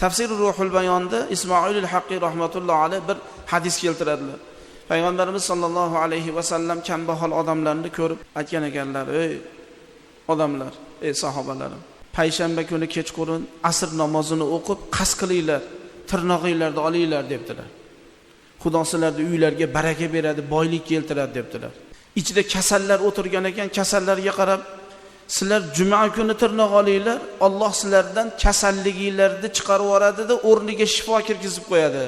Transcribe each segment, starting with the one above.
Tafsir Ruhul Bayonda Ismoilul Haqqiy rahmatullohi alayh bir hadis keltiradilar. Payg'ambarimiz sollallohu alayhi va sallam kambag'al odamlarni ko'rib aytgan ekanlar: "Ey odamlar, ey sahobalarim, payshanba kuni kechqurun asr namozini o'qib qasd qilinglar, tirnog'inglarni olinglar" debdilar. Xudo sizlarning uylarga baraka beradi, boylik keltiradi debdilar. Ichida kasallar o'tirgan ekan, kasallarga qarab: "Sizlar juma kuni tirnoq olinglar, Alloh sizlardan kasalliginglarni chiqarib yuboradi-da, o'rniga shifo kirgizib qo'yadi"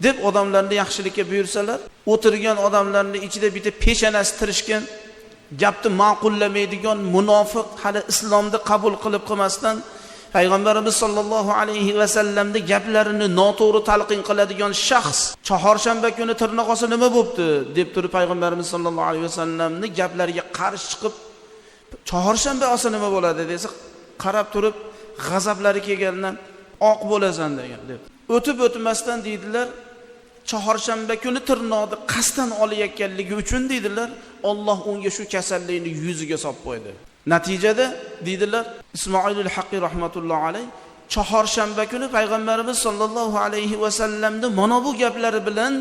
deb odamlarni yaxshilikka buyursalar, o'tirgan odamlarning ichida bitta peshonasi tirishgan, gapni ma'qullamaydigan munofiq, hali islomni qabul qilib qilmasdan Payg'ambarimiz sollallohu alayhi va sallamning gaplarini noto'g'ri talqin qiladigan shaxs chorshanba kuni tirnoq olsa nima bo'pti deb turib Payg'ambarimiz sollallohu alayhi va sallamning gaplariga qarshi chiqib, chorshanba olsa nima bo'ladi desa, qarab turib g'azablari kelgandan oq bo'lasan degan deb. O'tib o'tmasdan deydilar, chorshanba kuni tirnoqni qasddan olayotganligi uchun deydilar, Alloh unga shu kasallikni yuziga solib qo'ydi. Natijada deydilar, Ismoilul Haqqiy rahmatullohi alayh chorshanba kuni Payg'ambarimiz sollallohu alayhi va sallamning mana bu gaplari bilan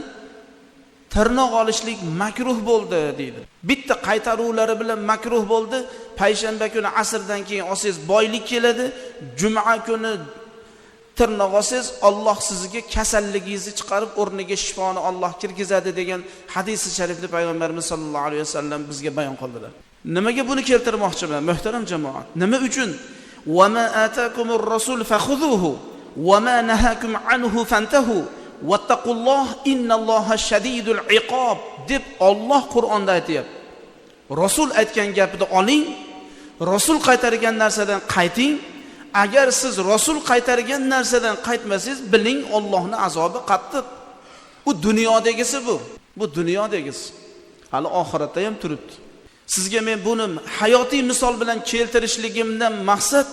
tirnoq olishlik makruh bo'ldi deydi. Bitta qaytaruvlari bilan makruh bo'ldi. Payshanba kuni asrdan keyin olsangiz boylik keladi, juma kuni tirnoq olsangiz Alloh sizga kasalligingizni chiqarib o'rniga shifoni Alloh kirgizadi degan hadisi sharifni Payg'ambarimiz sollallohu alayhi va sallam bizga bayon qildilar. Nimaga buni keltirmoqchiman, muhtaram jamoat? Nima uchun? "Va ma atakumur rasul fakhuzuhu va ma nahakum anhu fantahu wattaqulloh innalloha shadidul iqob" deb Alloh Qur'onda aytayapti. Rasul aytgan gapni oling, Rasul qaytargan narsadan qayting. Agar siz Rasul qaytargan narsadan qaytmasangiz, biling Allohning azobi qattiq. Bu dunyodagisi bu. Bu dunyodagisi. Hali oxiratda ham turibdi. Sizga men buni hayotiy misol bilan keltirishligimdan maqsad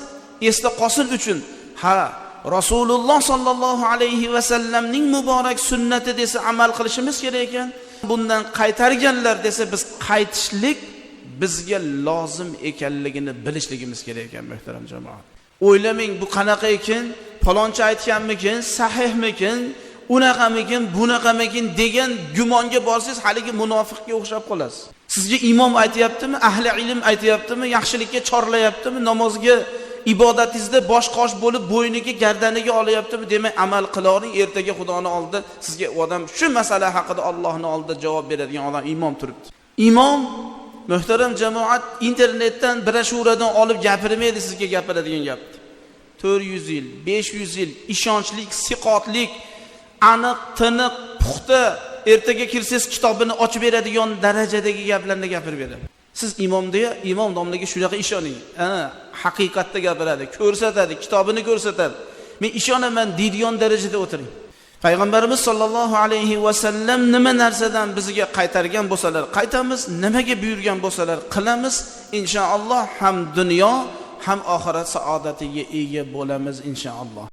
esda qolsin uchun, Rasululloh sollallohu alayhi va sallamning muborak sunnati desa amal qilishimiz kerak ekan. Bundan qaytarganlar desa biz qaytishlik bizga lozim ekanligini bilishligimiz kerak ekan, muhtaram jamoat. O'ylamang, bu qanaqa ekan, faloncha aytganmikin, sahihmikin, unaqamikin, bunaqamikin degan gumonga borsangiz, haligi munofiqga o'xshab qolasiz. Sizga imom aytayaptimi, ahli ilm aytayaptimi, yaxshilikka chorlayaptimi, namozga, ibodatingizda bosh-qosh bo'lib bo'yniga, gardaniga olayaptimi, demak amal qilavering. Ertaga Xudoning oldida sizga odam shu masala haqida Allohning oldida javob beradigan odam imom turibdi. Imom, muhtaram jamoat, internetdan, broshuradan olib gapirmaydi sizga gapiradigan gapni. 400 yil, 500 yil ishonchli, siqotlik, aniq, tiniq, puxta, ertaga kirsangiz kitobini ochib beradigan darajadagi gaplarni gapirib beradi. Siz imom domlaga shunaqa ishoning. Haqiqatda gapiradi, ko'rsatadi, kitobini ko'rsatadi. Men ishonaman deydigan darajada o'tiring. Payg'ambarimiz sollallohu alayhi va sallam nima narsadan bizga qaytargan bo'lsalar qaytamiz, nimaga buyurgan bo'lsalar qilamiz. Inshaalloh ham dunyo ham oxirat saodatiga ega bo'lamiz inshaalloh.